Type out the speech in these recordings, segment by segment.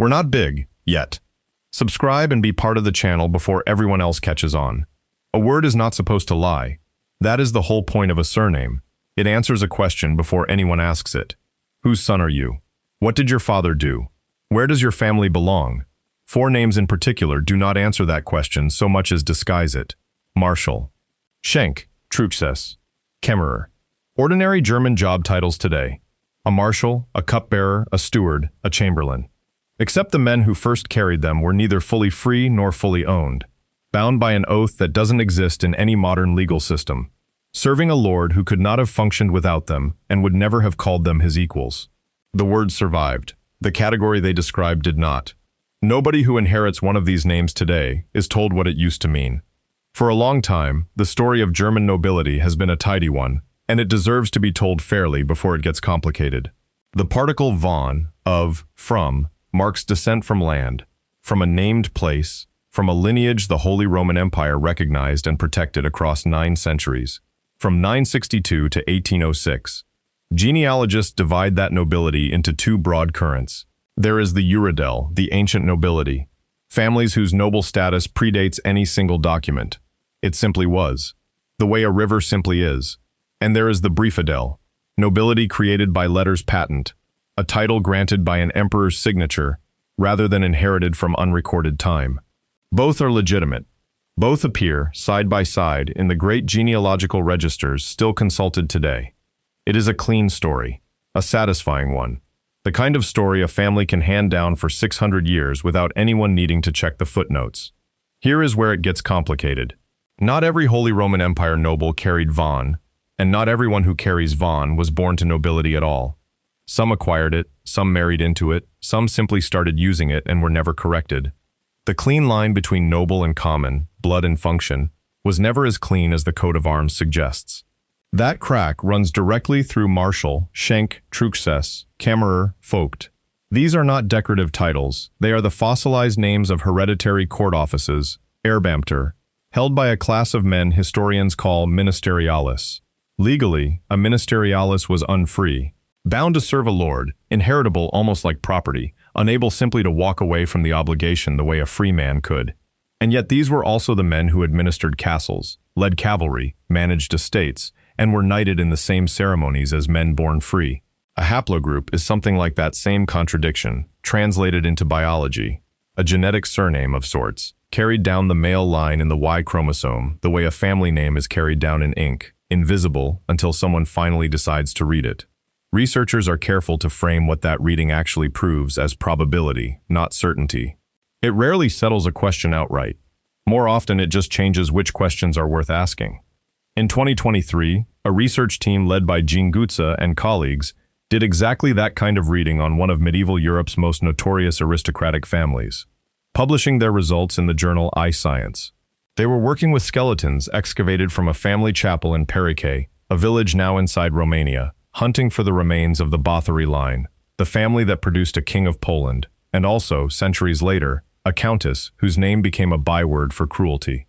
We're not big, yet. Subscribe and be part of the channel before everyone else catches on. A word is not supposed to lie. That is the whole point of a surname. It answers a question before anyone asks it. Whose son are you? What did your father do? Where does your family belong? Four names in particular do not answer that question so much as disguise it. Marschall. Schenk, Truchsess. Kämmerer. Ordinary German job titles today. A marshal, a cupbearer, a steward, a chamberlain. Except the men who first carried them were neither fully free nor fully owned, bound by an oath that doesn't exist in any modern legal system, serving a lord who could not have functioned without them and would never have called them his equals. The word survived. The category they described did not. Nobody who inherits one of these names today is told what it used to mean. For a long time, the story of German nobility has been a tidy one, and it deserves to be told fairly before it gets complicated. The particle von, of, from, marks descent from land, from a named place, from a lineage the Holy Roman Empire recognized and protected across 9 centuries, from 962 to 1806. Genealogists divide that nobility into 2 broad currents. There is the Uridel, the ancient nobility, families whose noble status predates any single document. It simply was, the way a river simply is. And there is the Briefadel, nobility created by letters patent, a title granted by an emperor's signature, rather than inherited from unrecorded time. Both are legitimate. Both appear, side by side, in the great genealogical registers still consulted today. It is a clean story, a satisfying one, the kind of story a family can hand down for 600 years without anyone needing to check the footnotes. Here is where it gets complicated. Not every Holy Roman Empire noble carried von, and not everyone who carries von was born to nobility at all. Some acquired it, some married into it, some simply started using it and were never corrected. The clean line between noble and common, blood and function, was never as clean as the coat of arms suggests. That crack runs directly through Marschall, Schenk, Truchsess, Kämmerer, Vogt. These are not decorative titles, they are the fossilized names of hereditary court offices, Erbämter, held by a class of men historians call ministerialis. Legally, a ministerialis was unfree, bound to serve a lord, inheritable almost like property, unable simply to walk away from the obligation the way a free man could. And yet these were also the men who administered castles, led cavalry, managed estates, and were knighted in the same ceremonies as men born free. A haplogroup is something like that same contradiction, translated into biology, a genetic surname of sorts, carried down the male line in the Y chromosome the way a family name is carried down in ink, invisible until someone finally decides to read it. Researchers are careful to frame what that reading actually proves as probability, not certainty. It rarely settles a question outright. More often it just changes which questions are worth asking. In 2023, a research team led by Jean Gutze and colleagues did exactly that kind of reading on one of medieval Europe's most notorious aristocratic families, publishing their results in the journal iScience. They were working with skeletons excavated from a family chapel in Perice, a village now inside Romania, hunting for the remains of the Bathory line, the family that produced a king of Poland, and also, centuries later, a countess whose name became a byword for cruelty.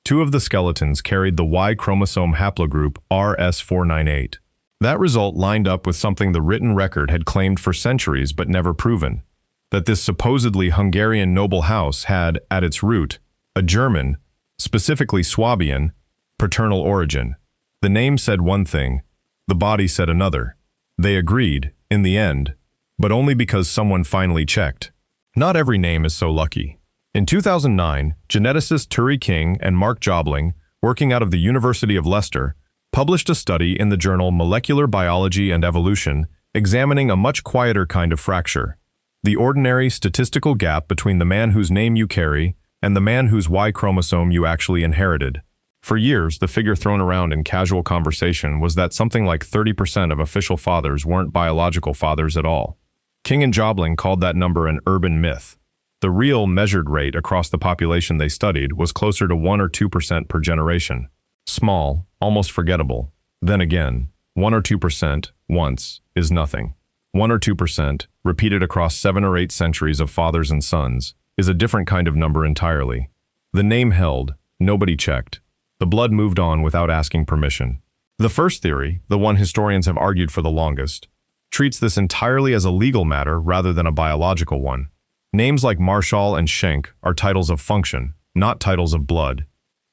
2 of the skeletons carried the Y chromosome haplogroup RS498. That result lined up with something the written record had claimed for centuries but never proven, that this supposedly Hungarian noble house had, at its root, a German, specifically Swabian, paternal origin. The name said one thing, the body said another. They agreed, in the end, but only because someone finally checked. Not every name is so lucky. In 2009, geneticist Turi King and Mark Jobling, working out of the University of Leicester, published a study in the journal Molecular Biology and Evolution examining a much quieter kind of fracture, the ordinary statistical gap between the man whose name you carry and the man whose Y chromosome you actually inherited. For years, the figure thrown around in casual conversation was that something like 30% of official fathers weren't biological fathers at all. King and Jobling called that number an urban myth. The real measured rate across the population they studied was closer to 1 or 2% per generation. Small, almost forgettable. Then again, 1 or 2% once is nothing. 1 or 2%, repeated across 7 or 8 centuries of fathers and sons, is a different kind of number entirely. The name held, nobody checked. The blood moved on without asking permission. The first theory, the one historians have argued for the longest, treats this entirely as a legal matter rather than a biological one. Names like Marschall and Schenk are titles of function, not titles of blood.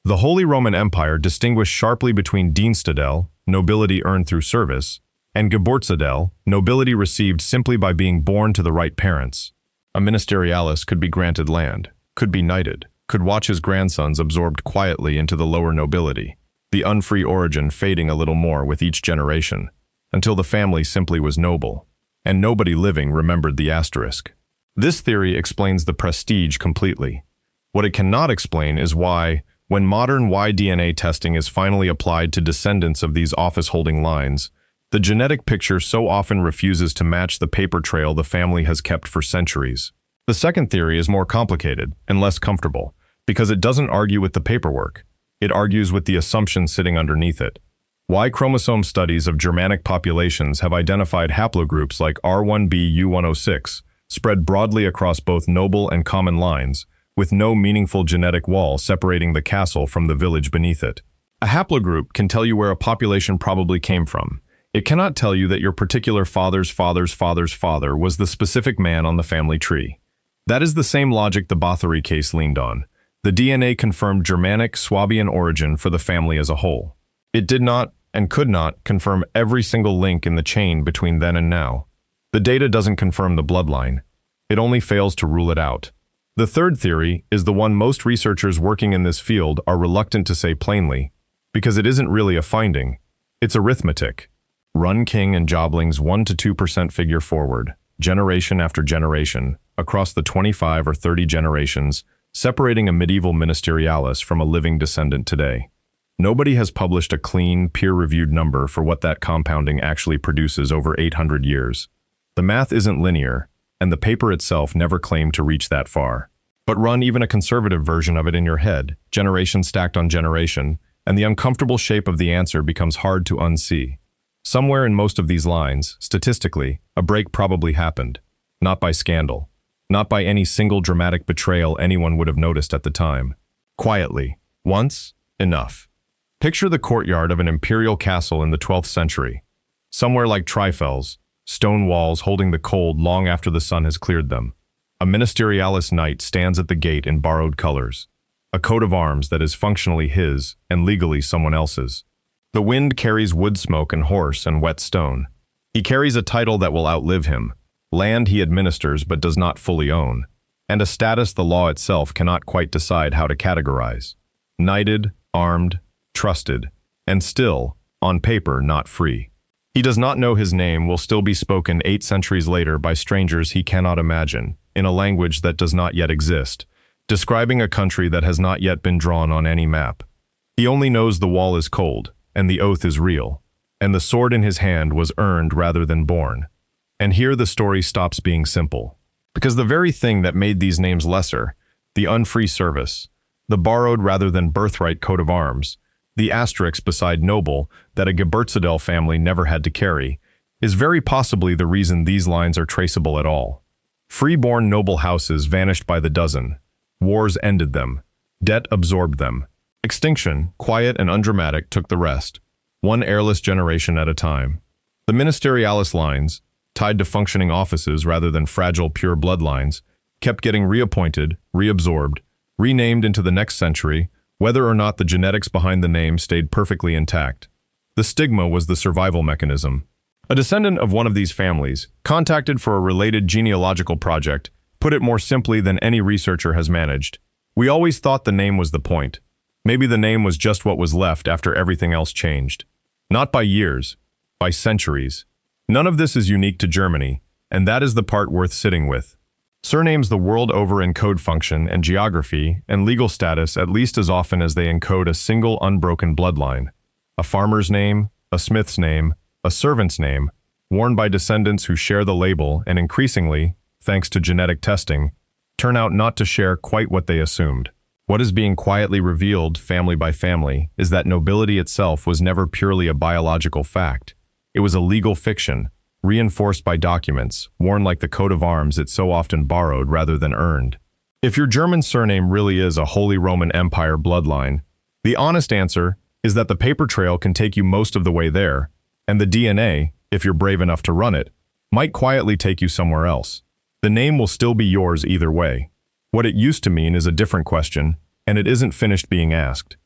The Holy Roman Empire distinguished sharply between Dienstadel, nobility earned through service, and Geburtsadel, nobility received simply by being born to the right parents. A ministerialis could be granted land, could be knighted, could watch his grandsons absorbed quietly into the lower nobility, the unfree origin fading a little more with each generation, until the family simply was noble, and nobody living remembered the asterisk. This theory explains the prestige completely. What it cannot explain is why, when modern Y-DNA testing is finally applied to descendants of these office-holding lines, the genetic picture so often refuses to match the paper trail the family has kept for centuries. The second theory is more complicated and less comfortable, because it doesn't argue with the paperwork. It argues with the assumption sitting underneath it. Y chromosome studies of Germanic populations have identified haplogroups like R1b-U106, spread broadly across both noble and common lines, with no meaningful genetic wall separating the castle from the village beneath it. A haplogroup can tell you where a population probably came from. It cannot tell you that your particular father's father's father's father was the specific man on the family tree. That is the same logic the Bathory case leaned on. The DNA confirmed Germanic, Swabian origin for the family as a whole. It did not, and could not, confirm every single link in the chain between then and now. The data doesn't confirm the bloodline. It only fails to rule it out. The third theory is the one most researchers working in this field are reluctant to say plainly, because it isn't really a finding. It's arithmetic. Run King and Jobling's 1 to 2% figure forward, generation after generation, across the 25 or 30 generations, separating a medieval ministerialis from a living descendant today. Nobody has published a clean, peer-reviewed number for what that compounding actually produces over 800 years. The math isn't linear, and the paper itself never claimed to reach that far. But run even a conservative version of it in your head, generation stacked on generation, and the uncomfortable shape of the answer becomes hard to unsee. Somewhere in most of these lines, statistically, a break probably happened. Not by scandal. Not by any single dramatic betrayal anyone would have noticed at the time. Quietly. Once, enough. Picture the courtyard of an imperial castle in the 12th century. Somewhere like Trifels, stone walls holding the cold long after the sun has cleared them. A ministerialis knight stands at the gate in borrowed colors. A coat of arms that is functionally his and legally someone else's. The wind carries wood smoke and horse and wet stone. He carries a title that will outlive him, land he administers but does not fully own, and a status the law itself cannot quite decide how to categorize. Knighted, armed, trusted, and still, on paper, not free. He does not know his name will still be spoken 8 centuries later by strangers he cannot imagine, in a language that does not yet exist, describing a country that has not yet been drawn on any map. He only knows the wall is cold, and the oath is real, and the sword in his hand was earned rather than born. And here the story stops being simple. Because the very thing that made these names lesser, the unfree service, the borrowed rather than birthright coat of arms, the asterisk beside noble that a Geburtsadel family never had to carry, is very possibly the reason these lines are traceable at all. Free-born noble houses vanished by the dozen. Wars ended them. Debt absorbed them. Extinction, quiet and undramatic, took the rest, one heirless generation at a time. The ministerialis lines, tied to functioning offices rather than fragile pure bloodlines, kept getting reappointed, reabsorbed, renamed into the next century, whether or not the genetics behind the name stayed perfectly intact. The stigma was the survival mechanism. A descendant of one of these families, contacted for a related genealogical project, put it more simply than any researcher has managed. We always thought the name was the point. Maybe the name was just what was left after everything else changed. Not by years, by centuries. None of this is unique to Germany, and that is the part worth sitting with. Surnames the world over encode function and geography and legal status at least as often as they encode a single unbroken bloodline. A farmer's name, a smith's name, a servant's name, worn by descendants who share the label and increasingly, thanks to genetic testing, turn out not to share quite what they assumed. What is being quietly revealed, family by family, is that nobility itself was never purely a biological fact. It was a legal fiction, reinforced by documents, worn like the coat of arms it so often borrowed rather than earned. If your German surname really is a Holy Roman Empire bloodline, the honest answer is that the paper trail can take you most of the way there, and the DNA, if you're brave enough to run it, might quietly take you somewhere else. The name will still be yours either way. What it used to mean is a different question, and it isn't finished being asked.